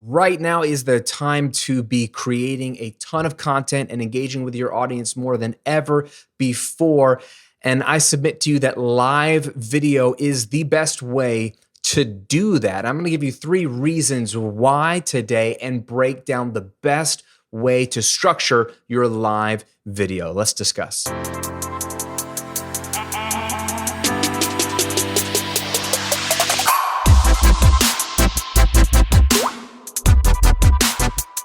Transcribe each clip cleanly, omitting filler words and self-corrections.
Right now is the time to be creating a ton of content and engaging with your audience more than ever before. And I submit to you that live video is the best way to do that. I'm going to give you 3 reasons why today and break down the best way to structure your live video. Let's discuss.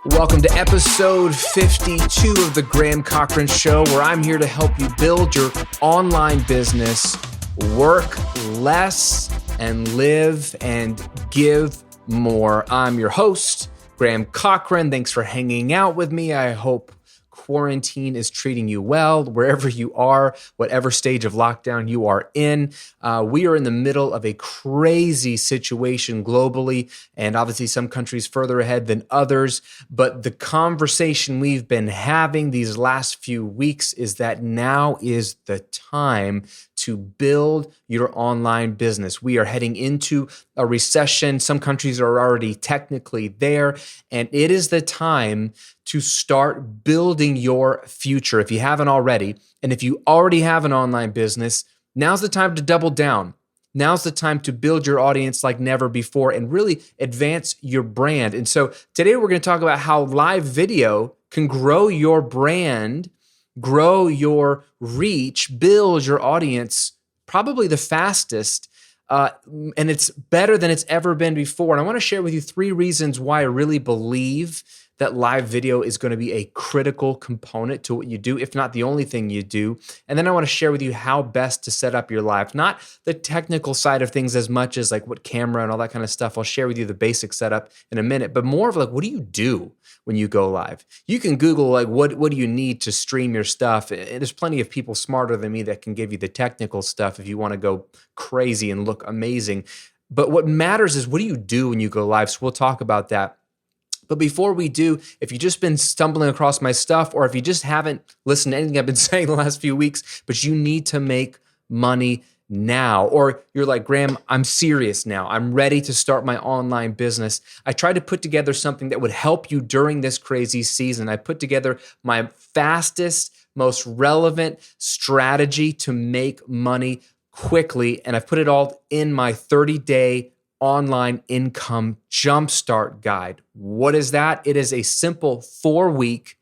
Welcome to episode 52 of the Graham Cochrane Show, where I'm here to help you build your online business, work less, and live and give more. I'm your host, Graham Cochrane. Thanks for hanging out with me. I hope quarantine is treating you well, wherever you are, whatever stage of lockdown you are in. We are in the middle of a crazy situation globally, and obviously some countries further ahead than others. But the conversation we've been having these last few weeks is that now is the time to build your online business. We are heading into a recession. Some countries are already technically there, and it is the time to start building your future if you haven't already. And if you already have an online business, now's the time to double down. Now's the time to build your audience like never before and really advance your brand. And so today we're going to talk about how live video can grow your brand, grow your reach, build your audience probably the fastest. And it's better than it's ever been before. And I want to share with you 3 reasons why I really believe that live video is going to be a critical component to what you do, if not the only thing you do. And then I want to share with you how best to set up your live, not the technical side of things as much as like what camera and all that kind of stuff. I'll share with you the basic setup in a minute, but more of like, what do you do when you go live? You can Google like, what do you need to stream your stuff? And there's plenty of people smarter than me that can give you the technical stuff if you want to go crazy and look amazing. But what matters is, what do you do when you go live? So we'll talk about that. But before we do, if you've just been stumbling across my stuff, or if you just haven't listened to anything I've been saying the last few weeks, but you need to make money now, or you're like, Graham, I'm serious now. I'm ready to start my online business. I tried to put together something that would help you during this crazy season. I put together my fastest, most relevant strategy to make money quickly, and I've put it all in my 30-day online income jumpstart guide. What is that? It is a simple 4-week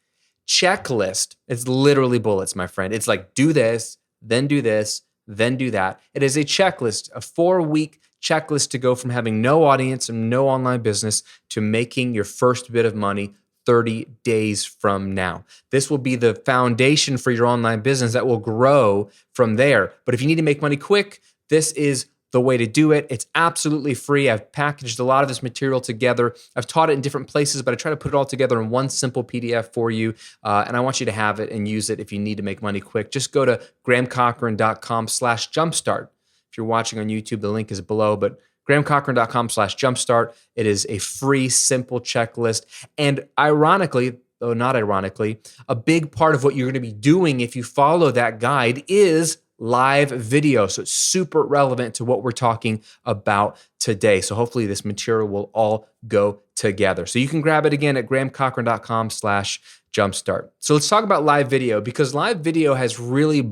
checklist. It's literally bullets, my friend. It's like, do this, then do this, then do that. It is a checklist, a 4-week checklist to go from having no audience and no online business to making your first bit of money 30 days from now. This will be the foundation for your online business that will grow from there. But if you need to make money quick, this is the way to do it. It's absolutely free. I've packaged a lot of this material together. I've taught it in different places, but I try to put it all together in one simple PDF for you. And I want you to have it and use it if you need to make money quick. Just go to grahamcochrane.com/jumpstart. If you're watching on YouTube, the link is below, but grahamcochrane.com/jumpstart. It is a free, simple checklist. And ironically, though not ironically, a big part of what you're going to be doing if you follow that guide is live video. So it's super relevant to what we're talking about today. So hopefully this material will all go together. So you can grab it again at grahamcochrane.com/jumpstart. So let's talk about live video, because live video has really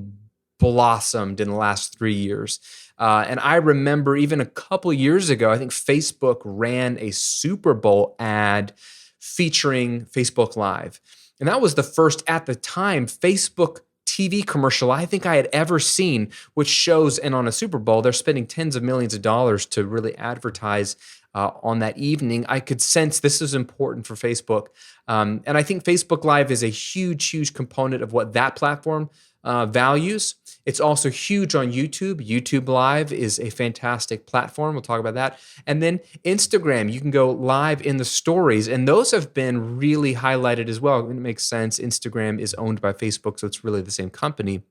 blossomed in the last 3 years. And I remember even a couple years ago, I think Facebook ran a Super Bowl ad featuring Facebook Live. And that was the first, at the time, Facebook TV commercial I think I had ever seen, which shows, and on a Super Bowl, they're spending tens of millions of dollars to really advertise on that evening. I could sense this is important for Facebook. And I think Facebook Live is a huge, huge component of what that platform values. It's also huge on YouTube. YouTube Live is a fantastic platform. We'll talk about that. And then Instagram, you can go live in the stories. And those have been really highlighted as well. It makes sense. Instagram is owned by Facebook, so it's really the same company.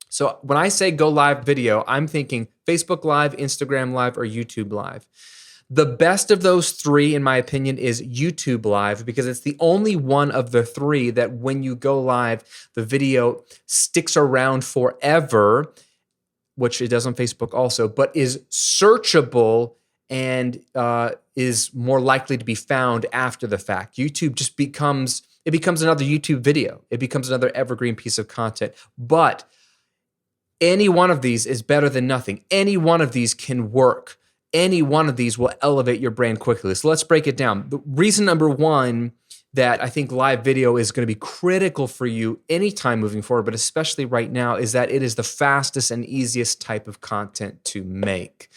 So when I say go live video, I'm thinking Facebook Live, Instagram Live, or YouTube Live. The best of those 3, in my opinion, is YouTube Live, because it's the only one of the 3 that when you go live, the video sticks around forever, which it does on Facebook also, but is searchable and is more likely to be found after the fact. YouTube just becomes another YouTube video. It becomes another evergreen piece of content. But any one of these is better than nothing. Any one of these can work. Any one of these will elevate your brand quickly. So let's break it down. The reason number one that I think live video is going to be critical for you anytime moving forward, but especially right now, is that it is the fastest and easiest type of content to make.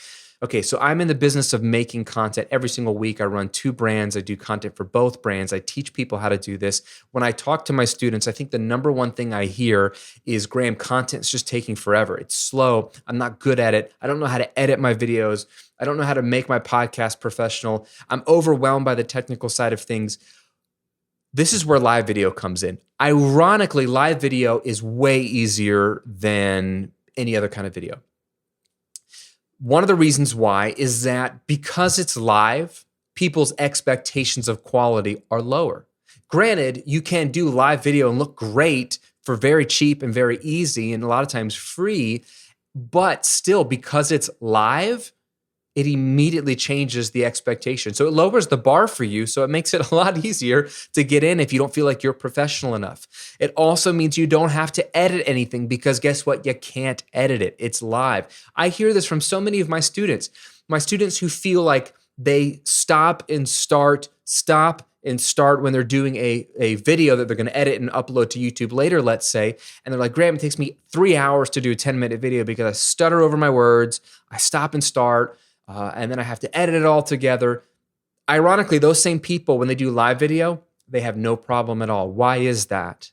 Okay, so I'm in the business of making content every single week. I run 2 brands. I do content for both brands. I teach people how to do this. When I talk to my students, I think the number one thing I hear is, Graham, content's just taking forever. It's slow. I'm not good at it. I don't know how to edit my videos. I don't know how to make my podcast professional. I'm overwhelmed by the technical side of things. This is where live video comes in. Ironically, live video is way easier than any other kind of video. One of the reasons why is that because it's live, people's expectations of quality are lower. Granted, you can do live video and look great for very cheap and very easy and a lot of times free, but still, because it's live, it immediately changes the expectation. So it lowers the bar for you, so it makes it a lot easier to get in if you don't feel like you're professional enough. It also means you don't have to edit anything because guess what? You can't edit it. It's live. I hear this from so many of my students who feel like they stop and start when they're doing a video that they're going to edit and upload to YouTube later, let's say, and they're like, Graham, it takes me 3 hours to do a 10-minute video because I stutter over my words, I stop and start, and then I have to edit it all together. Ironically, those same people, when they do live video, they have no problem at all. Why is that?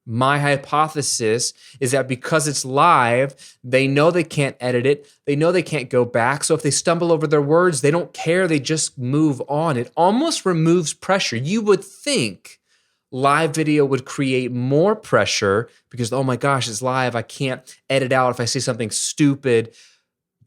My hypothesis is that because it's live, they know they can't edit it. They know they can't go back. So if they stumble over their words, they don't care. They just move on. It almost removes pressure. You would think live video would create more pressure because, oh my gosh, it's live. I can't edit out if I say something stupid.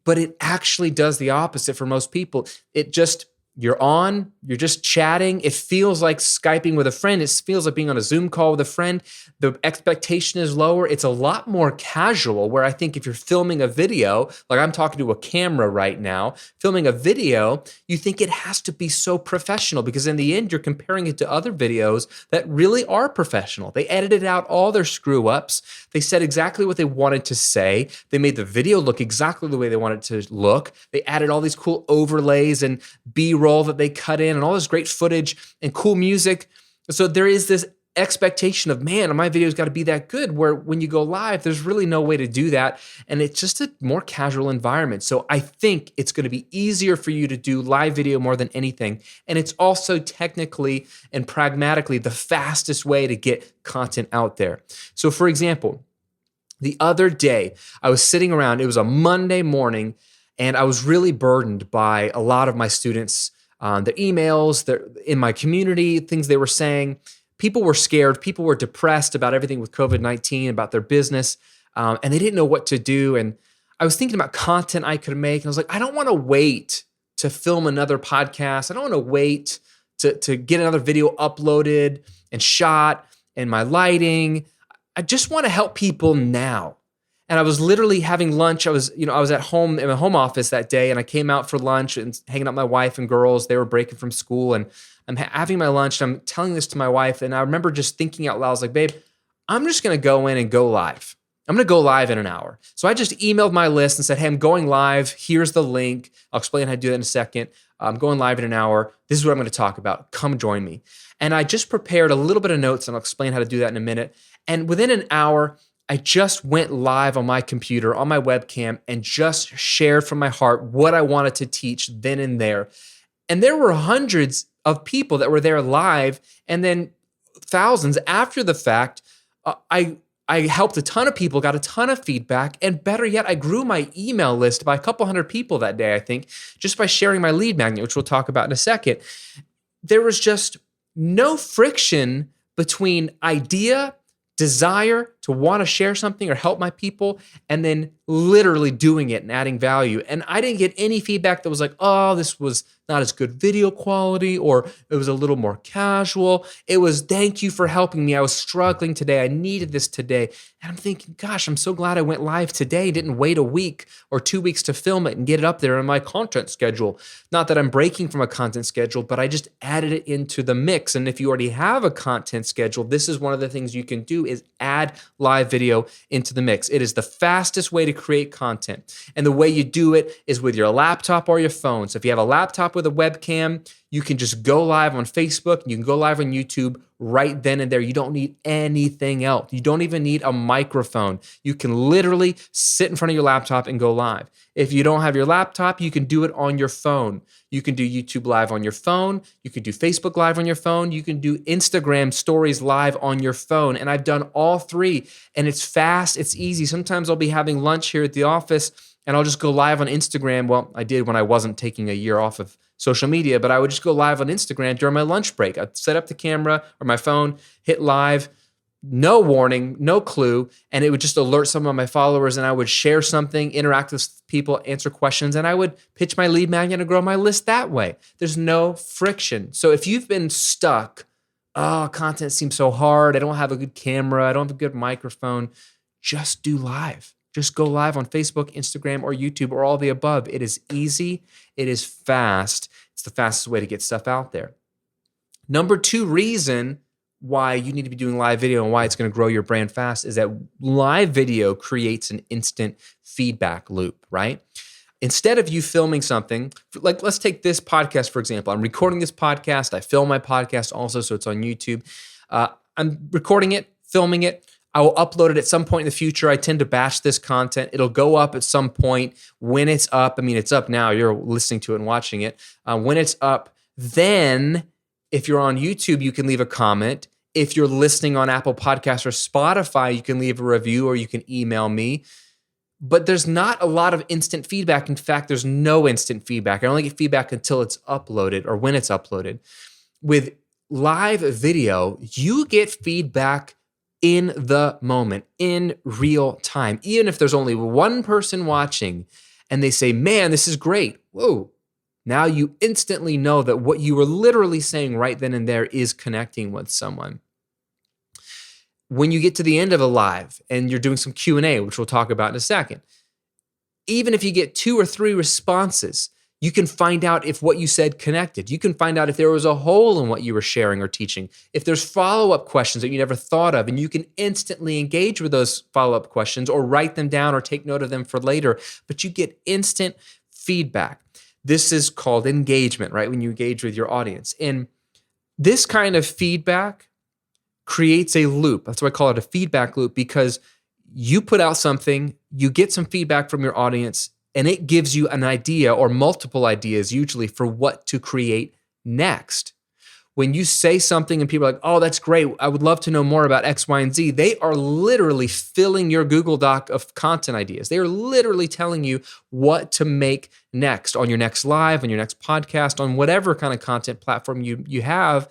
But it actually does the opposite for most people. You're just chatting. It feels like Skyping with a friend. It feels like being on a Zoom call with a friend. The expectation is lower. It's a lot more casual, where I think if you're filming a video, like I'm talking to a camera right now, filming a video, you think it has to be so professional because in the end, you're comparing it to other videos that really are professional. They edited out all their screw ups. They said exactly what they wanted to say. They made the video look exactly the way they wanted it to look. They added all these cool overlays and B-roll that they cut in and all this great footage and cool music. So there is this expectation of, man, my video's got to be that good, where when you go live, there's really no way to do that. And it's just a more casual environment. So I think it's going to be easier for you to do live video more than anything. And it's also technically and pragmatically the fastest way to get content out there. So for example, the other day I was sitting around, it was a Monday morning, and I was really burdened by a lot of my students, their emails, in my community, things they were saying. People were scared. People were depressed about everything with COVID-19, about their business, and they didn't know what to do. And I was thinking about content I could make. And I was like, I don't want to wait to film another podcast. I don't want to wait to get another video uploaded and shot and my lighting. I just want to help people now. And I was literally having lunch. I was at home in my home office that day, and I came out for lunch and hanging out with my wife and girls. They were breaking from school, and I'm having my lunch. And I'm telling this to my wife, and I remember just thinking out loud, I was like, babe, I'm just going to go in and go live. I'm going to go live in an hour. So I just emailed my list and said, hey, I'm going live. Here's the link. I'll explain how to do that in a second. I'm going live in an hour. This is what I'm going to talk about. Come join me. And I just prepared a little bit of notes, and I'll explain how to do that in a minute. And within an hour, I just went live on my computer, on my webcam, and just shared from my heart what I wanted to teach then and there. And there were hundreds of people that were there live, and then thousands after the fact. I helped a ton of people, got a ton of feedback, and better yet, I grew my email list by a couple hundred people that day, I think, just by sharing my lead magnet, which we'll talk about in a second. There was just no friction between idea, desire to to want to share something or help my people, and then literally doing it and adding value. And I didn't get any feedback that was like, oh, this was not as good video quality, or it was a little more casual. It was, thank you for helping me. I was struggling today. I needed this today. And I'm thinking, gosh, I'm so glad I went live today, didn't wait a week or 2 weeks to film it and get it up there in my content schedule. Not that I'm breaking from a content schedule, but I just added it into the mix. And if you already have a content schedule, this is one of the things you can do, is add live video into the mix. It is the fastest way to create content. And the way you do it is with your laptop or your phone. So if you have a laptop with a webcam, you can just go live on Facebook, and you can go live on YouTube right then and there. You don't need anything else. You don't even need a microphone. You can literally sit in front of your laptop and go live. If you don't have your laptop, you can do it on your phone. You can do YouTube live on your phone. You can do Facebook live on your phone. You can do Instagram stories live on your phone. And I've done all three, and it's fast, it's easy. Sometimes I'll be having lunch here at the office and I'll just go live on Instagram. Well, I did when I wasn't taking a year off of social media, but I would just go live on Instagram during my lunch break. I'd set up the camera or my phone, hit live, no warning, no clue, and it would just alert some of my followers, and I would share something, interact with people, answer questions, and I would pitch my lead magnet and grow my list that way. There's no friction. So if you've been stuck, oh, content seems so hard, I don't have a good camera, I don't have a good microphone, just do live. Just go live on Facebook, Instagram, or YouTube, or all the above. It is easy. It is fast. It's the fastest way to get stuff out there. Number 2 reason why you need to be doing live video and why it's going to grow your brand fast is that live video creates an instant feedback loop, right? Instead of you filming something, like let's take this podcast, for example. I'm recording this podcast. I film my podcast also, so it's on YouTube. I'm recording it, filming it. I will upload it at some point in the future. I tend to batch this content. It'll go up at some point. When it's up, I mean, it's up now. You're listening to it and watching it. When it's up, then if you're on YouTube, you can leave a comment. If you're listening on Apple Podcasts or Spotify, you can leave a review or you can email me. But there's not a lot of instant feedback. In fact, there's no instant feedback. I only get feedback until it's uploaded or when it's uploaded. With live video, you get feedback in the moment, in real time. Even if there's only one person watching and they say, man, this is great. Whoa. Now you instantly know that what you were literally saying right then and there is connecting with someone. When you get to the end of a live and you're doing some Q&A, which we'll talk about in a second, even if you get 2 or 3 responses, you can find out if what you said connected. You can find out if there was a hole in what you were sharing or teaching, if there's follow-up questions that you never thought of, and you can instantly engage with those follow-up questions or write them down or take note of them for later, but you get instant feedback. This is called engagement, right? When you engage with your audience. And this kind of feedback creates a loop. That's why I call it a feedback loop, because you put out something, you get some feedback from your audience, and it gives you an idea or multiple ideas usually for what to create next. When you say something and people are like, oh, that's great, I would love to know more about X, Y, and Z, they are literally filling your Google Doc of content ideas. They are literally telling you what to make next on your next live, on your next podcast, on whatever kind of content platform you have.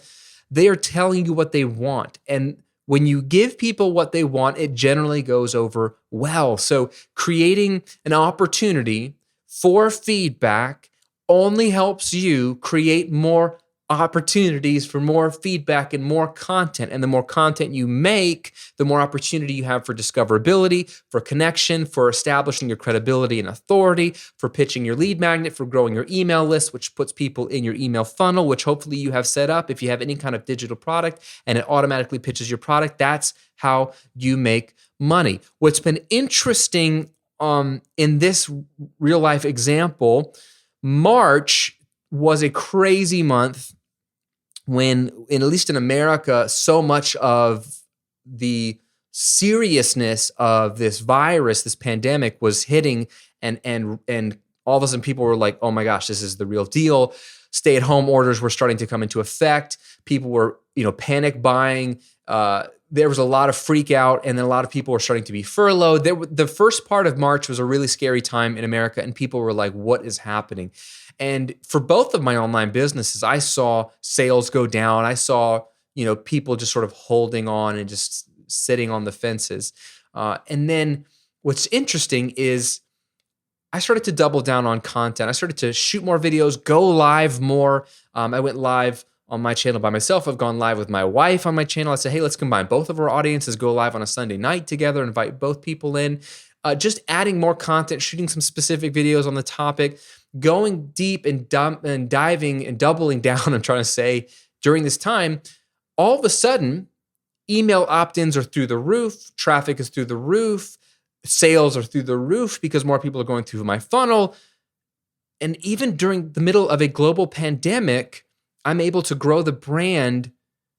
They are telling you what they want. And when you give people what they want, it generally goes over well. So creating an opportunity for feedback only helps you create more opportunities for more feedback and more content. And the more content you make, the more opportunity you have for discoverability, for connection, for establishing your credibility and authority, for pitching your lead magnet, for growing your email list, which puts people in your email funnel, which hopefully you have set up if you have any kind of digital product and it automatically pitches your product. That's how you make money. What's been interesting in this real life example, March was a crazy month when, at least in America, so much of the seriousness of this virus, this pandemic, was hitting, and all of a sudden people were like, oh my gosh, this is the real deal. Stay-at-home orders were starting to come into effect. People were, panic buying. There was a lot of freak out, and then a lot of people were starting to be furloughed. The first part of March was a really scary time in America, and people were like, what is happening? And for both of my online businesses, I saw sales go down. I saw, people just sort of holding on and just sitting on the fences. And then what's interesting is I started to double down on content. I started to shoot more videos, go live more. I went live on my channel by myself. I've gone live with my wife on my channel. I said, hey, let's combine both of our audiences, go live on a Sunday night together, invite both people in. Just adding more content, shooting some specific videos on the topic, going deep and diving and doubling down, I'm trying to say, during this time. All of a sudden, email opt-ins are through the roof, traffic is through the roof, sales are through the roof because more people are going through my funnel. And even during the middle of a global pandemic, I'm able to grow the brand.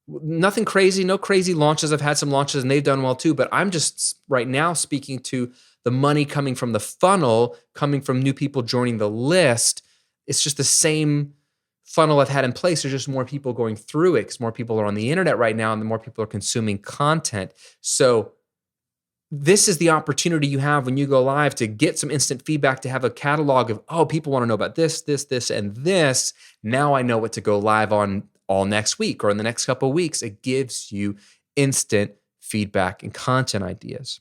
Nothing crazy, no crazy launches. I've had some launches and they've done well too, but I'm just right now speaking to the money coming from the funnel, coming from new people joining the list. It's just the same funnel I've had in place. There's just more people going through it because more people are on the internet right now and the more people are consuming content. So this is the opportunity you have when you go live to get some instant feedback, to have a catalog of, oh, people want to know about this, this, this, and this. Now I know what to go live on all next week or in the next couple of weeks. It gives you instant feedback and content ideas.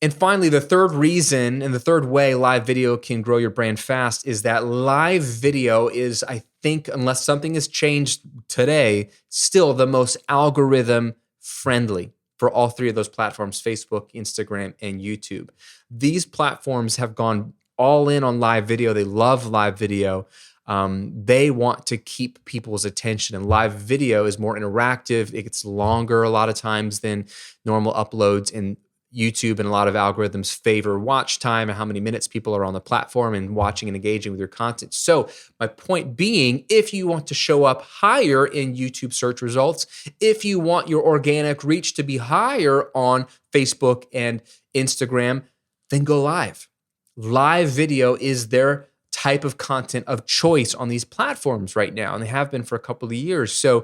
And finally, the third reason and the third way live video can grow your brand fast is that live video is, I think, unless something has changed today, still the most algorithm friendly for all three of those platforms: Facebook, Instagram, and YouTube. These platforms have gone all in on live video. They love live video. They want to keep people's attention, and live video is more interactive. It gets longer a lot of times than normal uploads, and YouTube and a lot of algorithms favor watch time and how many minutes people are on the platform and watching and engaging with your content. So my point being, if you want to show up higher in YouTube search results, if you want your organic reach to be higher on Facebook and Instagram, then go live. Live video is their type of content of choice on these platforms right now, and they have been for a couple of years. So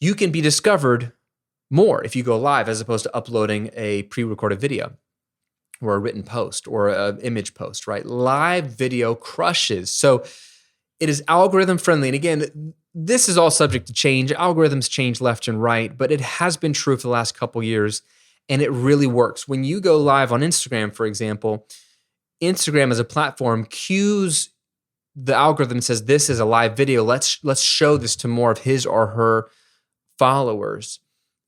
you can be discovered more if you go live as opposed to uploading a pre-recorded video or a written post or an image post, right? Live video crushes. So it is algorithm friendly. And again, this is all subject to change. Algorithms change left and right, but it has been true for the last couple years, and it really works. When you go live on Instagram, for example, Instagram as a platform cues the algorithm, says this is a live video. Let's show this to more of his or her followers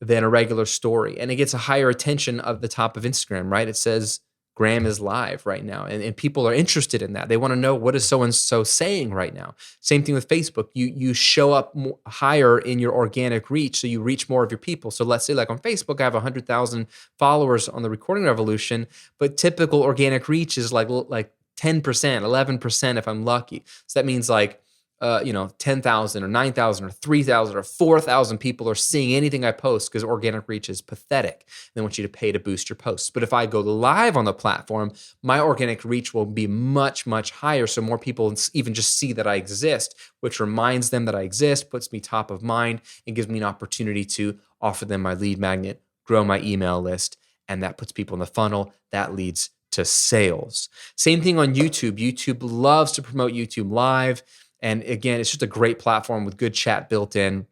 than a regular story. And it gets a higher attention of the top of Instagram, right? It says Graham is live right now. And people are interested in that. They want to know, what is so-and-so saying right now? Same thing with Facebook. You show up higher in your organic reach, so you reach more of your people. So let's say like on Facebook, I have 100,000 followers on the Recording Revolution, but typical organic reach is like 10%, 11% if I'm lucky. So that means like 10,000 or 9,000 or 3,000 or 4,000 people are seeing anything I post because organic reach is pathetic. They want you to pay to boost your posts. But if I go live on the platform, my organic reach will be much, much higher. So more people even just see that I exist, which reminds them that I exist, puts me top of mind, and gives me an opportunity to offer them my lead magnet, grow my email list, and that puts people in the funnel. That leads to sales. Same thing on YouTube. YouTube loves to promote YouTube Live. And again, it's just a great platform with good chat built in.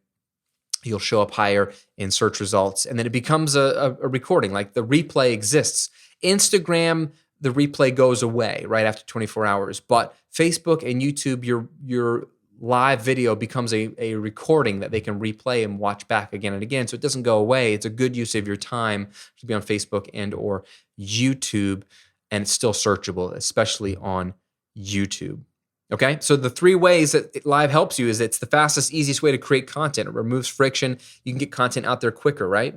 You'll show up higher in search results. And then it becomes a recording, like the replay exists. Instagram, the replay goes away right after 24 hours. But Facebook and YouTube, your live video becomes a recording that they can replay and watch back again and again. So it doesn't go away. It's a good use of your time to be on Facebook and or YouTube. And it's still searchable, especially on YouTube. Okay, so the three ways that live helps you is it's the fastest, easiest way to create content. It removes friction. You can get content out there quicker, right?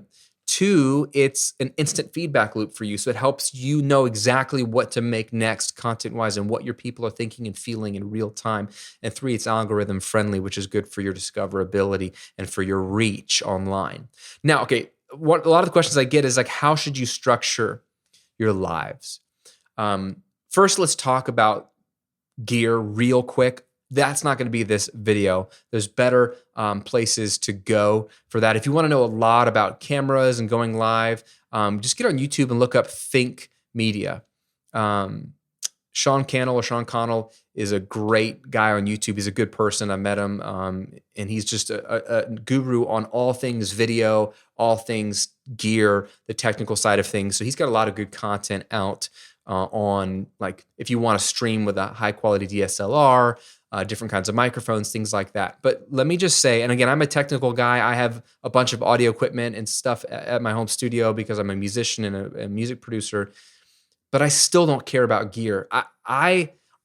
2, it's an instant feedback loop for you. So it helps you know exactly what to make next content-wise and what your people are thinking and feeling in real time. And 3, it's algorithm friendly, which is good for your discoverability and for your reach online. Now, okay, a lot of the questions I get is like, how should you structure your lives? First, let's talk about gear real quick. That's not going to be this video. There's better places to go for that. If you want to know a lot about cameras and going live, just get on YouTube and look up Think Media. Shawn Connell is a great guy on YouTube. He's a good person. I met him, and he's just a guru on all things video, all things gear, the technical side of things. So he's got a lot of good content out on, like, if you want to stream with a high quality DSLR, different kinds of microphones, things like that. But let me just say, and again, I'm a technical guy. I have a bunch of audio equipment and stuff at my home studio because I'm a musician and a music producer, but I still don't care about gear.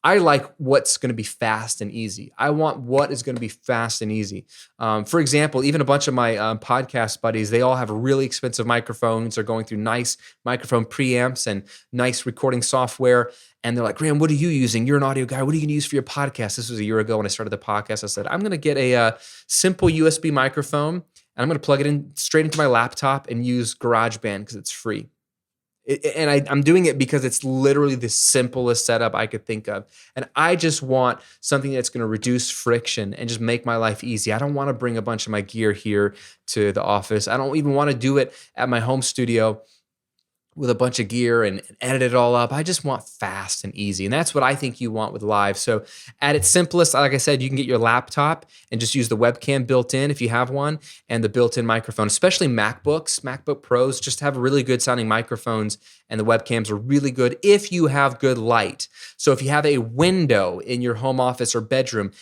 I like what's going to be fast and easy. I want what is going to be fast and easy. For example, even a bunch of my podcast buddies, they all have really expensive microphones. They're going through nice microphone preamps and nice recording software. And they're like, Graham, what are you using? You're an audio guy. What are you going to use for your podcast? This was a year ago when I started the podcast. I said, I'm going to get a simple USB microphone, and I'm going to plug it in straight into my laptop and use GarageBand because it's free. I'm doing it because it's literally the simplest setup I could think of. And I just want something that's going to reduce friction and just make my life easy. I don't want to bring a bunch of my gear here to the office. I don't even want to do it at my home studio with a bunch of gear and edit it all up. I just want fast and easy. And that's what I think you want with live. So at its simplest, like I said, you can get your laptop and just use the webcam built in if you have one, and the built-in microphone, especially MacBook Pros just have really good sounding microphones, and the webcams are really good if you have good light. So if you have a window in your home office or bedroom,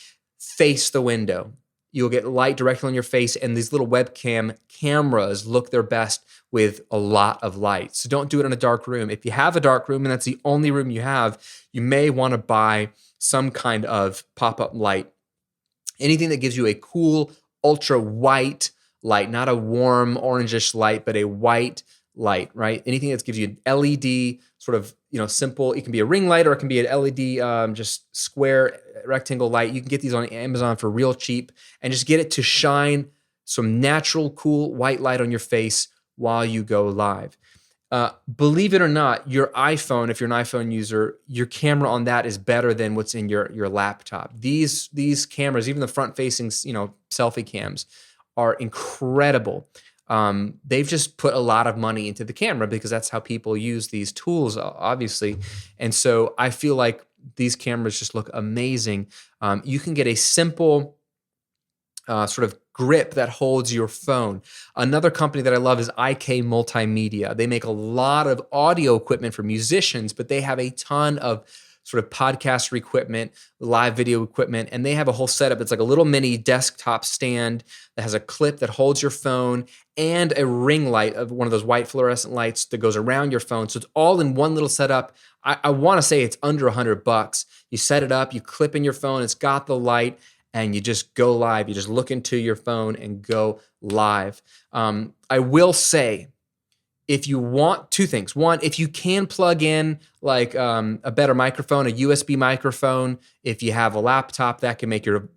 face the window. You'll get light directly on your face, and these little webcam cameras look their best with a lot of light. So don't do it in a dark room. If you have a dark room and that's the only room you have, you may want to buy some kind of pop-up light. Anything that gives you a cool, ultra white light, not a warm orangish light, but a white light, right? Anything that gives you an LED sort of, simple. It can be a ring light or it can be an LED, just square rectangle light. You can get these on Amazon for real cheap, and just get it to shine some natural, cool white light on your face while you go live. Believe it or not, your iPhone, if you're an iPhone user, your camera on that is better than what's in your laptop. These cameras, even the front-facing, selfie cams, are incredible. They've just put a lot of money into the camera because that's how people use these tools, obviously. And so I feel like these cameras just look amazing. You can get a simple sort of grip that holds your phone. Another company that I love is IK Multimedia. They make a lot of audio equipment for musicians, but they have a ton of sort of podcaster equipment, live video equipment, and they have a whole setup. It's like a little mini desktop stand that has a clip that holds your phone and a ring light of one of those white fluorescent lights that goes around your phone. So it's all in one little setup. I want to say it's under $100. You set it up, you clip in your phone, it's got the light, and you just go live. You just look into your phone and go live. I will say, if you want two things. One, if you can plug in like a better microphone, a USB microphone, if you have a laptop, that can make your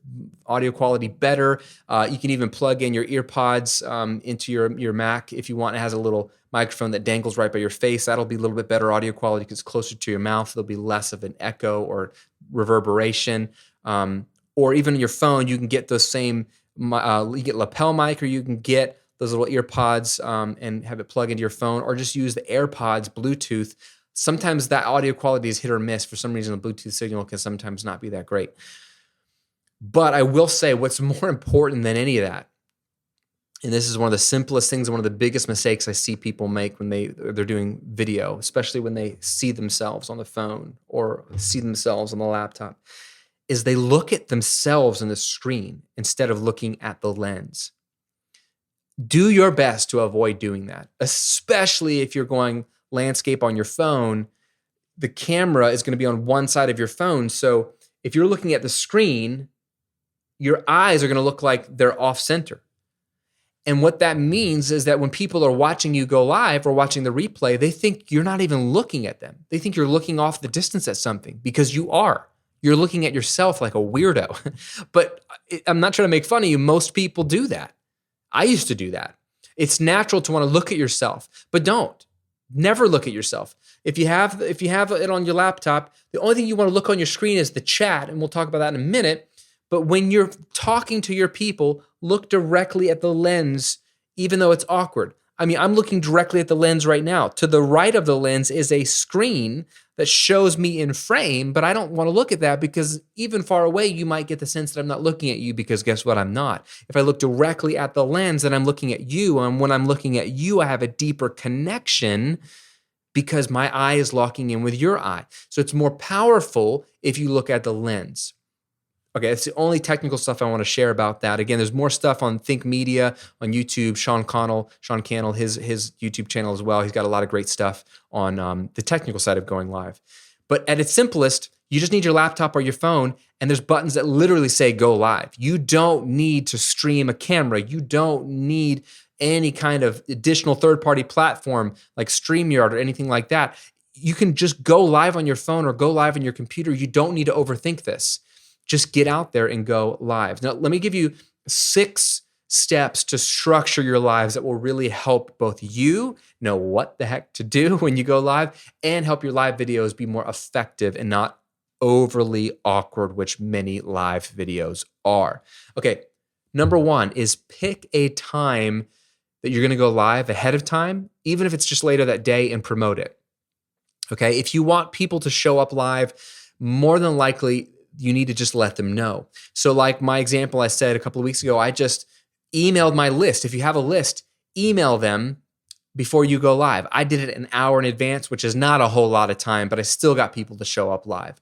audio quality better. You can even plug in your ear pods into your Mac if you want. It has a little microphone that dangles right by your face. That'll be a little bit better audio quality because it's closer to your mouth. There'll be less of an echo or reverberation. Or even on your phone, you can get those same, you get lapel mic, or you can get those little ear pods and have it plug into your phone, or just use the AirPods Bluetooth. Sometimes that audio quality is hit or miss. For some reason, the Bluetooth signal can sometimes not be that great. But I will say what's more important than any of that, and this is one of the simplest things and one of the biggest mistakes I see people make when they're doing video, especially when they see themselves on the phone or see themselves on the laptop, is they look at themselves on the screen instead of looking at the lens. Do your best to avoid doing that, especially if you're going landscape on your phone. The camera is going to be on one side of your phone. So if you're looking at the screen, your eyes are going to look like they're off center. And what that means is that when people are watching you go live or watching the replay, they think you're not even looking at them. They think you're looking off the distance at something, because you are. You're looking at yourself like a weirdo. But I'm not trying to make fun of you. Most people do that. I used to do that. It's natural to want to look at yourself, but don't. Never look at yourself. If you have it on your laptop, the only thing you want to look on your screen is the chat, and we'll talk about that in a minute. But when you're talking to your people, look directly at the lens, even though it's awkward. I mean, I'm looking directly at the lens right now. To the right of the lens is a screen that shows me in frame, but I don't want to look at that because even far away, you might get the sense that I'm not looking at you because guess what? I'm not. If I look directly at the lens, then I'm looking at you. And when I'm looking at you, I have a deeper connection because my eye is locking in with your eye. So it's more powerful if you look at the lens. Okay, that's the only technical stuff I want to share about that. Again, there's more stuff on Think Media, on YouTube, Shawn Connell, his YouTube channel as well. He's got a lot of great stuff on the technical side of going live. But at its simplest, you just need your laptop or your phone, and there's buttons that literally say go live. You don't need to stream a camera. You don't need any kind of additional third-party platform like StreamYard or anything like that. You can just go live on your phone or go live on your computer. You don't need to overthink this. Just get out there and go live. Now, let me give you 6 steps to structure your lives that will really help both you know what the heck to do when you go live and help your live videos be more effective and not overly awkward, which many live videos are. Okay, number 1 is pick a time that you're gonna go live ahead of time, even if it's just later that day, and promote it. Okay, if you want people to show up live, more than likely, you need to just let them know. So like my example I said a couple of weeks ago, I just emailed my list. If you have a list, email them before you go live. I did it an hour in advance, which is not a whole lot of time, but I still got people to show up live.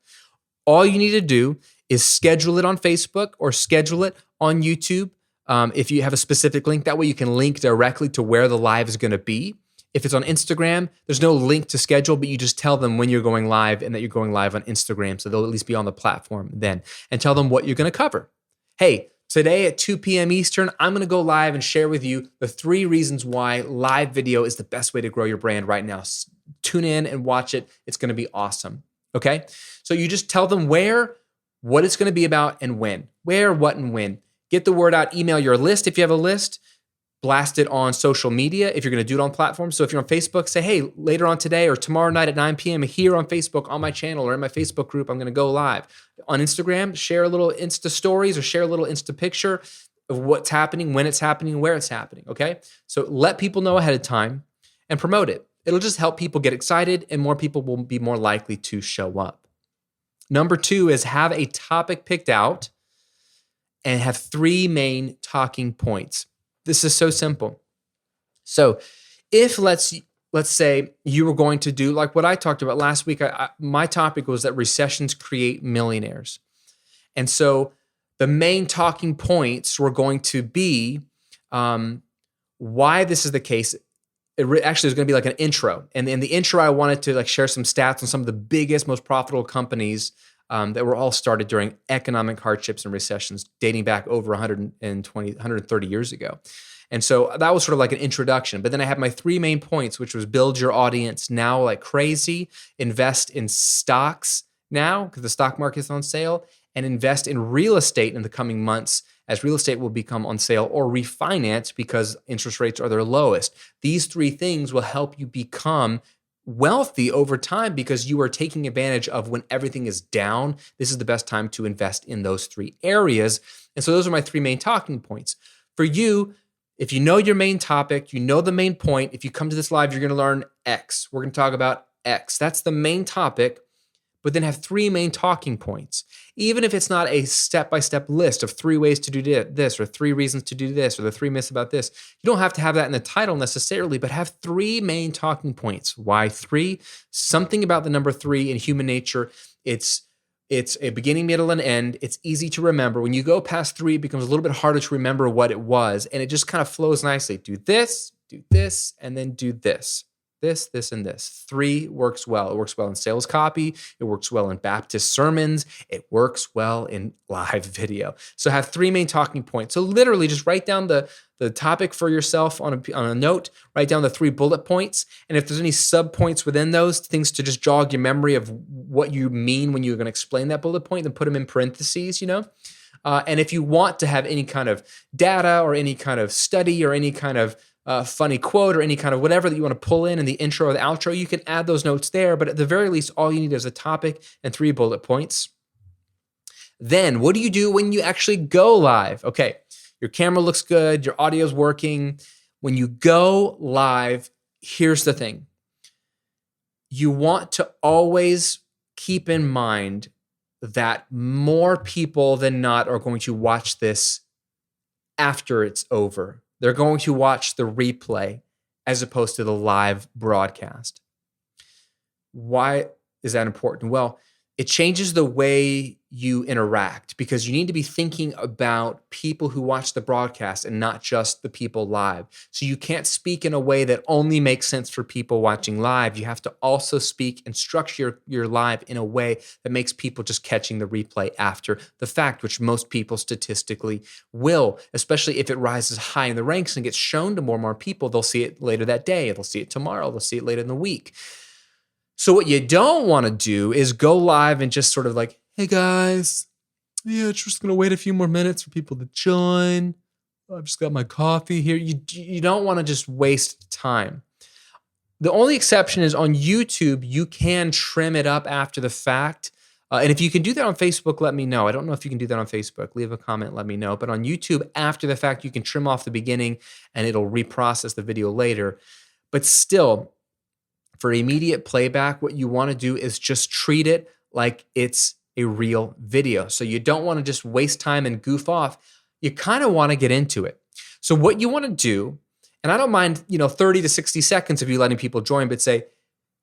All you need to do is schedule it on Facebook or schedule it on YouTube. If you have a specific link, that way you can link directly to where the live is gonna be. If it's on Instagram, there's no link to schedule, but you just tell them when you're going live and that you're going live on Instagram, so they'll at least be on the platform then. And tell them what you're gonna cover. Hey, today at 2 p.m. Eastern, I'm gonna go live and share with you the 3 reasons why live video is the best way to grow your brand right now. Tune in and watch it. It's gonna be awesome, okay? So you just tell them where, what it's gonna be about, and when. Where, what, and when. Get the word out, email your list if you have a list. Blast it on social media if you're going to do it on platforms. So if you're on Facebook, say, hey, later on today or tomorrow night at 9 p.m. here on Facebook, on my channel or in my Facebook group, I'm going to go live. On Instagram, share a little Insta stories or share a little Insta picture of what's happening, when it's happening, where it's happening, okay? So let people know ahead of time and promote it. It'll just help people get excited and more people will be more likely to show up. Number 2 is have a topic picked out and have 3 main talking points. This is so simple. So if let's say you were going to do like what I talked about last week, my topic was that recessions create millionaires. And so the main talking points were going to be why this is the case. Actually, there's going to be like an intro. And in the intro, I wanted to like share some stats on some of the biggest, most profitable companies that were all started during economic hardships and recessions dating back over 130 years ago. And so that was sort of like an introduction. But then I had my 3 main points, which was build your audience now like crazy, invest in stocks now because the stock market's on sale, and invest in real estate in the coming months as real estate will become on sale or refinance because interest rates are their lowest. These 3 things will help you become wealthy over time because you are taking advantage of when everything is down. This is the best time to invest in those 3 areas. And so those are my 3 main talking points. For you, if you know your main topic, you know the main point, if you come to this live, you're going to learn X. We're going to talk about X. That's the main topic, but then have 3 main talking points. Even if it's not a step-by-step list of 3 ways to do this or 3 reasons to do this or the 3 myths about this, you don't have to have that in the title necessarily, but have 3 main talking points. Why 3? Something about the number 3 in human nature. It's a beginning, middle, and end. It's easy to remember. When you go past 3, it becomes a little bit harder to remember what it was, and it just kind of flows nicely. Do this, and then do this. This, and this. 3 works well. It works well in sales copy. It works well in Baptist sermons. It works well in live video. So have 3 main talking points. So literally just write down the topic for yourself on a note, write down the 3 bullet points. And if there's any sub points within those, things to just jog your memory of what you mean when you're going to explain that bullet point, then put them in parentheses, and if you want to have any kind of data or any kind of study or any kind of funny quote or any kind of whatever that you want to pull in the intro or the outro, you can add those notes there. But at the very least, all you need is a topic and 3 bullet points. Then what do you do when you actually go live? Okay, your camera looks good, your audio's working. When you go live, here's the thing. You want to always keep in mind that more people than not are going to watch this after it's over. They're going to watch the replay as opposed to the live broadcast. Why is that important? Well, it changes the way you interact because you need to be thinking about people who watch the broadcast and not just the people live. So you can't speak in a way that only makes sense for people watching live. You have to also speak and structure your live in a way that makes people just catching the replay after the fact, which most people statistically will, especially if it rises high in the ranks and gets shown to more and more people. They'll see it later that day. They'll see it tomorrow. They'll see it later in the week. So what you don't want to do is go live and just sort of like, hey guys, yeah, just going to wait a few more minutes for people to join. I've just got my coffee here. You don't want to just waste time. The only exception is on YouTube, you can trim it up after the fact. And if you can do that on Facebook, let me know. I don't know if you can do that on Facebook. Leave a comment, let me know. But on YouTube, after the fact, you can trim off the beginning and it'll reprocess the video later. But still, for immediate playback, what you want to do is just treat it like it's a real video. So you don't want to just waste time and goof off. You kind of want to get into it. So what you want to do, and I don't mind, 30 to 60 seconds of you letting people join, but say,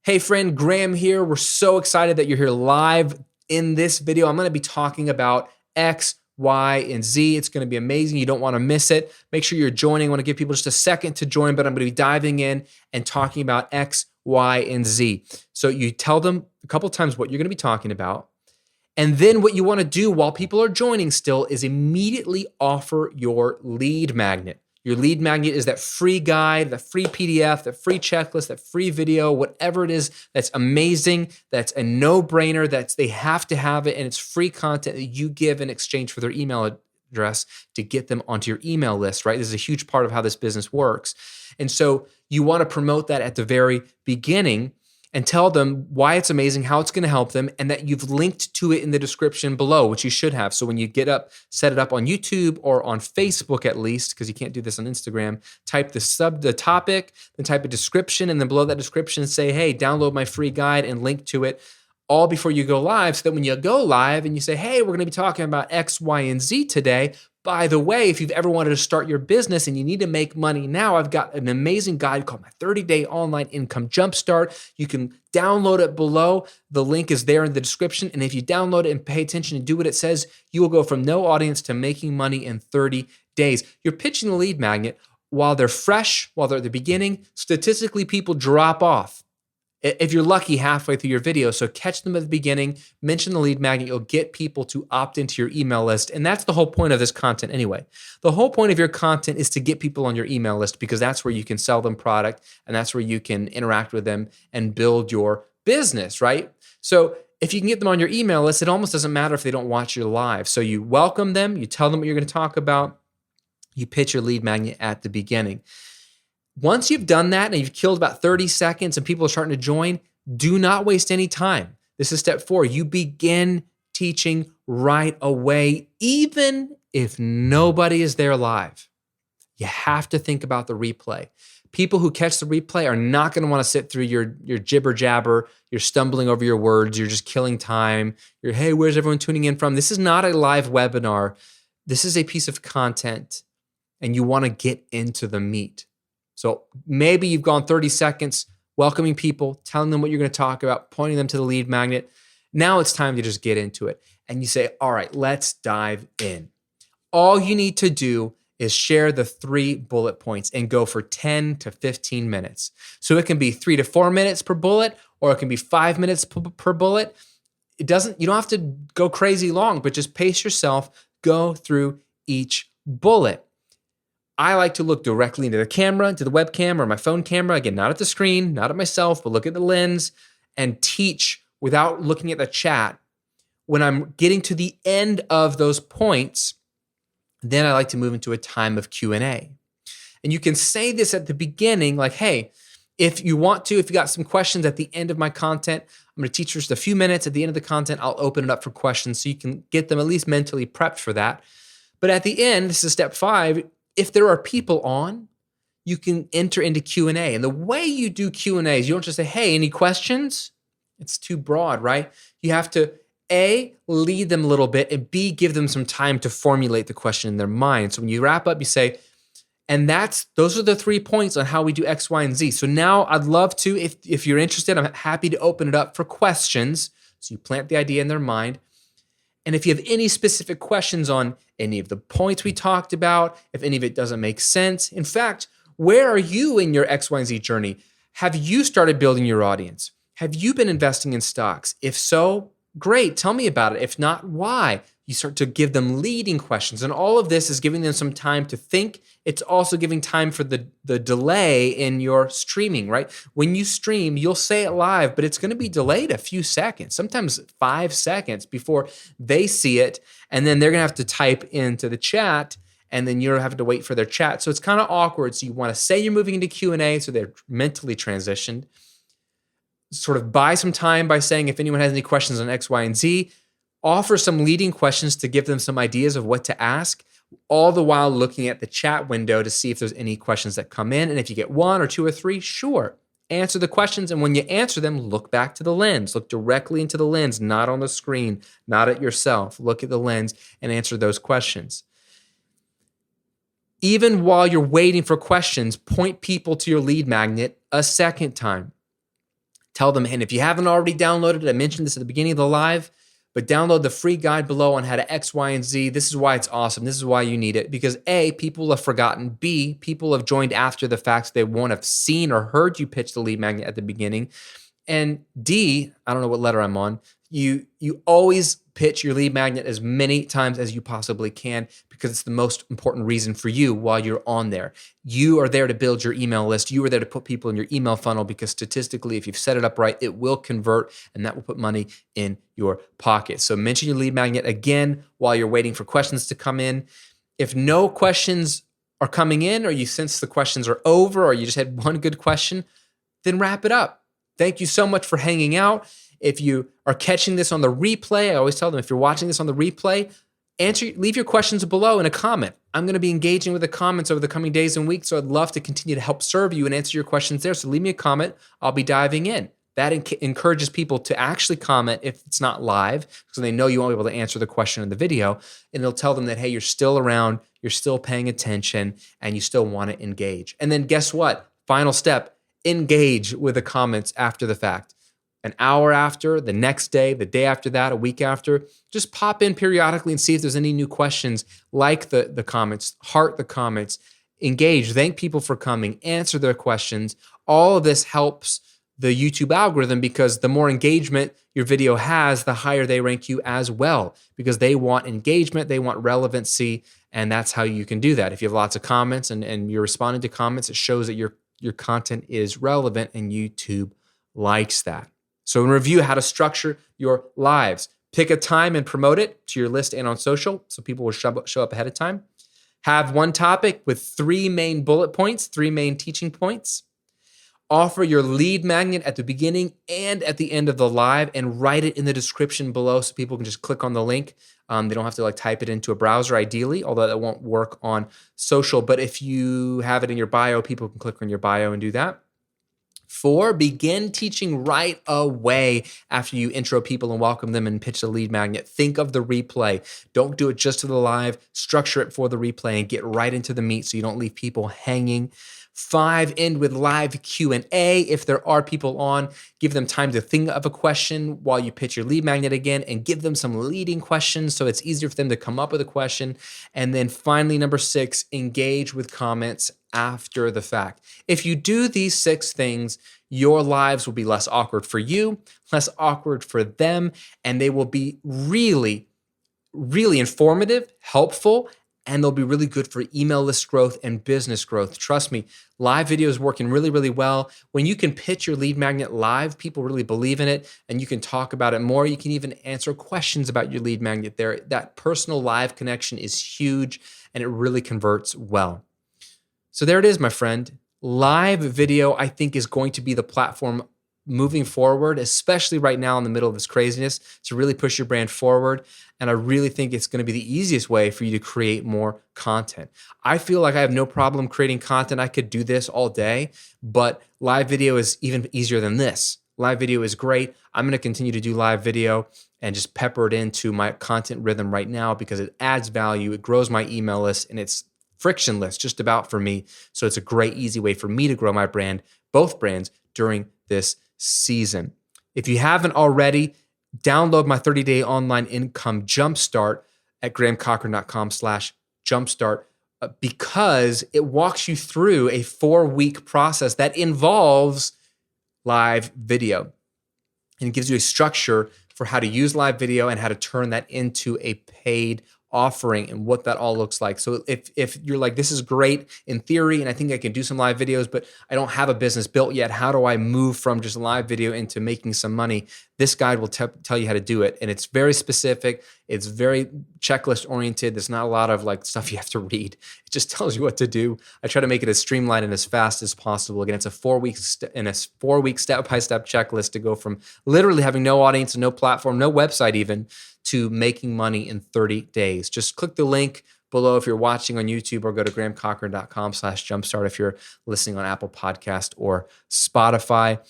hey friend, Graham here. We're so excited that you're here live in this video. I'm going to be talking about X, Y, and Z. It's going to be amazing. You don't want to miss it. Make sure you're joining. I want to give people just a second to join, but I'm going to be diving in and talking about X, Y, and Z. So you tell them a couple times what you're going to be talking about. And then what you want to do while people are joining still is immediately offer your lead magnet. Your lead magnet is that free guide, that free PDF, that free checklist, that free video, whatever it is that's amazing, that's a no-brainer, they have to have it, and it's free content that you give in exchange for their email address to get them onto your email list, right? This is a huge part of how this business works. And so you want to promote that at the very beginning and tell them why it's amazing, how it's going to help them, and that you've linked to it in the description below, which you should have. So when you set it up on YouTube or on Facebook at least, because you can't do this on Instagram, type the topic, then type a description, and then below that description say, hey, download my free guide and link to it all before you go live, so that when you go live and you say, hey, we're going to be talking about X, Y, and Z today. By the way, if you've ever wanted to start your business and you need to make money now, I've got an amazing guide called my 30-Day Online Income Jumpstart. You can download it below. The link is there in the description. And if you download it and pay attention and do what it says, you will go from no audience to making money in 30 days. You're pitching the lead magnet while they're fresh, while they're at the beginning. Statistically, people drop off, if you're lucky, halfway through your video. So catch them at the beginning, mention the lead magnet, you'll get people to opt into your email list. And that's the whole point of this content anyway. The whole point of your content is to get people on your email list, because that's where you can sell them product and that's where you can interact with them and build your business, right? So if you can get them on your email list, it almost doesn't matter if they don't watch your live. So you welcome them, you tell them what you're going to talk about, you pitch your lead magnet at the beginning. Once you've done that and you've killed about 30 seconds and people are starting to join, do not waste any time. This is step 4. You begin teaching right away, even if nobody is there live. You have to think about the replay. People who catch the replay are not going to want to sit through your jibber jabber. You're stumbling over your words. You're just killing time. Hey, where's everyone tuning in from? This is not a live webinar. This is a piece of content, and you want to get into the meat. So maybe you've gone 30 seconds welcoming people, telling them what you're going to talk about, pointing them to the lead magnet. Now it's time to just get into it. And you say, all right, let's dive in. All you need to do is share the 3 bullet points and go for 10 to 15 minutes. So it can be 3 to 4 minutes per bullet, or it can be 5 minutes per bullet. You don't have to go crazy long, but just pace yourself, go through each bullet. I like to look directly into the camera, into the webcam or my phone camera. Again, not at the screen, not at myself, but look at the lens and teach without looking at the chat. When I'm getting to the end of those points, then I like to move into a time of Q&A. And you can say this at the beginning, like, hey, if you got some questions at the end of my content, I'm going to teach you just a few minutes. At the end of the content, I'll open it up for questions so you can get them at least mentally prepped for that. But at the end, this is step 5, if there are people on, you can enter into Q&A. And the way you do Q&A is you don't just say, hey, any questions? It's too broad, right? You have to A, lead them a little bit, and B, give them some time to formulate the question in their mind. So when you wrap up, you say, and those are the 3 points on how we do X, Y, and Z. So now I'd love to, if you're interested, I'm happy to open it up for questions. So you plant the idea in their mind. And if you have any specific questions on any of the points we talked about, if any of it doesn't make sense, in fact, where are you in your X, Y, and Z journey? Have you started building your audience? Have you been investing in stocks? If so, great, tell me about it. If not, why? You start to give them leading questions. And all of this is giving them some time to think. It's also giving time for the delay in your streaming, right? When you stream, you'll say it live, but it's going to be delayed a few seconds, sometimes 5 seconds before they see it. And then they're going to have to type into the chat, and then you'll have to wait for their chat. So it's kind of awkward. So you want to say you're moving into Q&A so they're mentally transitioned. Sort of buy some time by saying, if anyone has any questions on X, Y, and Z, offer some leading questions to give them some ideas of what to ask, all the while looking at the chat window to see if there's any questions that come in. And if you get 1 or 2 or 3, sure, answer the questions. And when you answer them, look back to the lens. Look directly into the lens, not on the screen, not at yourself. Look at the lens and answer those questions. Even while you're waiting for questions, point people to your lead magnet a second time. Tell them, and if you haven't already downloaded it, I mentioned this at the beginning of the live, but download the free guide below on how to X, Y, and Z. This is why it's awesome. This is why you need it. Because A, people have forgotten. B, people have joined after the fact. So they won't have seen or heard you pitch the lead magnet at the beginning. And D, I don't know what letter I'm on, you always pitch your lead magnet as many times as you possibly can, because it's the most important reason for you while you're on there. You are there to build your email list. You are there to put people in your email funnel, because statistically, if you've set it up right, it will convert, and that will put money in your pocket. So mention your lead magnet again while you're waiting for questions to come in. If no questions are coming in, or you sense the questions are over, or you just had one good question, then wrap it up. Thank you so much for hanging out. If you are catching this on the replay, I always tell them, if you're watching this on the replay, leave your questions below in a comment. I'm going to be engaging with the comments over the coming days and weeks, so I'd love to continue to help serve you and answer your questions there. So leave me a comment. I'll be diving in. That encourages people to actually comment if it's not live, so they know you won't be able to answer the question in the video, and it'll tell them that, hey, you're still around, you're still paying attention, and you still want to engage. And then guess what? Final step, engage with the comments after the fact. An hour after, the next day, the day after that, a week after, just pop in periodically and see if there's any new questions. Like the comments, heart the comments, engage, thank people for coming, answer their questions. All of this helps the YouTube algorithm, because the more engagement your video has, the higher they rank you as well, because they want engagement, they want relevancy, and that's how you can do that. If you have lots of comments and you're responding to comments, it shows that your content is relevant, and YouTube likes that. So in review, how to structure your lives. Pick a time and promote it to your list and on social, so people will show up ahead of time. Have one topic with 3 main bullet points, 3 main teaching points. Offer your lead magnet at the beginning and at the end of the live, and write it in the description below so people can just click on the link. They don't have to type it into a browser ideally, although that won't work on social. But if you have it in your bio, people can click on your bio and do that. 4, begin teaching right away after you intro people and welcome them and pitch the lead magnet. Think of the replay. Don't do it just to the live. Structure it for the replay and get right into the meat so you don't leave people hanging. 5, end with live Q&A. If there are people on, give them time to think of a question while you pitch your lead magnet again, and give them some leading questions so it's easier for them to come up with a question. And then finally, number 6, engage with comments after the fact. If you do these 6 things, your lives will be less awkward for you, less awkward for them, and they will be really, really informative, helpful, and they'll be really good for email list growth and business growth. Trust me, live video is working really, really well. When you can pitch your lead magnet live, people really believe in it, and you can talk about it more. You can even answer questions about your lead magnet there. That personal live connection is huge, and it really converts well. So there it is, my friend. Live video, I think, is going to be the platform moving forward, especially right now in the middle of this craziness, to really push your brand forward. And I really think it's going to be the easiest way for you to create more content. I feel like I have no problem creating content. I could do this all day, but live video is even easier than this. Live video is great. I'm going to continue to do live video and just pepper it into my content rhythm right now because it adds value. It grows my email list and it's frictionless just about for me. So it's a great, easy way for me to grow my brand, both brands, during this season. If you haven't already, download my 30-day online income jumpstart at grahamcochrane.com/jumpstart because it walks you through a 4-week process that involves live video. And it gives you a structure for how to use live video and how to turn that into a paid offering and what that all looks like. So if you're like, this is great in theory and I think I can do some live videos, but I don't have a business built yet, how do I move from just live video into making some money? This guide will tell you how to do it. And it's very specific. It's very checklist oriented. There's not a lot of like stuff you have to read. It just tells you what to do. I try to make it as streamlined and as fast as possible. Again, it's a 4-week step-by-step checklist to go from literally having no audience, no platform, no website even, to making money in 30 days. Just click the link below if you're watching on YouTube or go to grahamcochrane.com/jumpstart if you're listening on Apple Podcast or Spotify.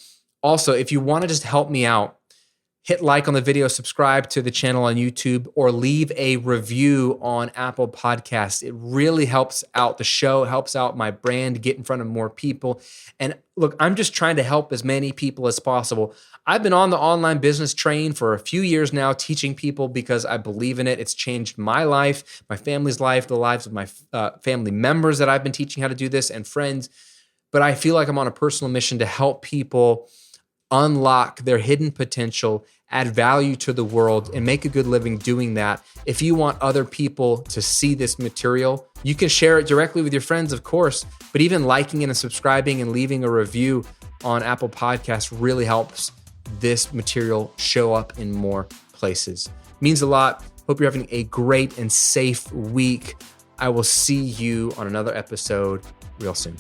Also, if you want to just help me out, hit like on the video, subscribe to the channel on YouTube, or leave a review on Apple Podcasts. It really helps out the show, helps out my brand, get in front of more people. And look, I'm just trying to help as many people as possible. I've been on the online business train for a few years now, teaching people because I believe in it. It's changed my life, my family's life, the lives of my family members that I've been teaching how to do this and friends. But I feel like I'm on a personal mission to help people unlock their hidden potential, add value to the world, and make a good living doing that. If you want other people to see this material, you can share it directly with your friends, of course, but even liking it and subscribing and leaving a review on Apple Podcasts really helps this material show up in more places. It means a lot. Hope you're having a great and safe week. I will see you on another episode real soon.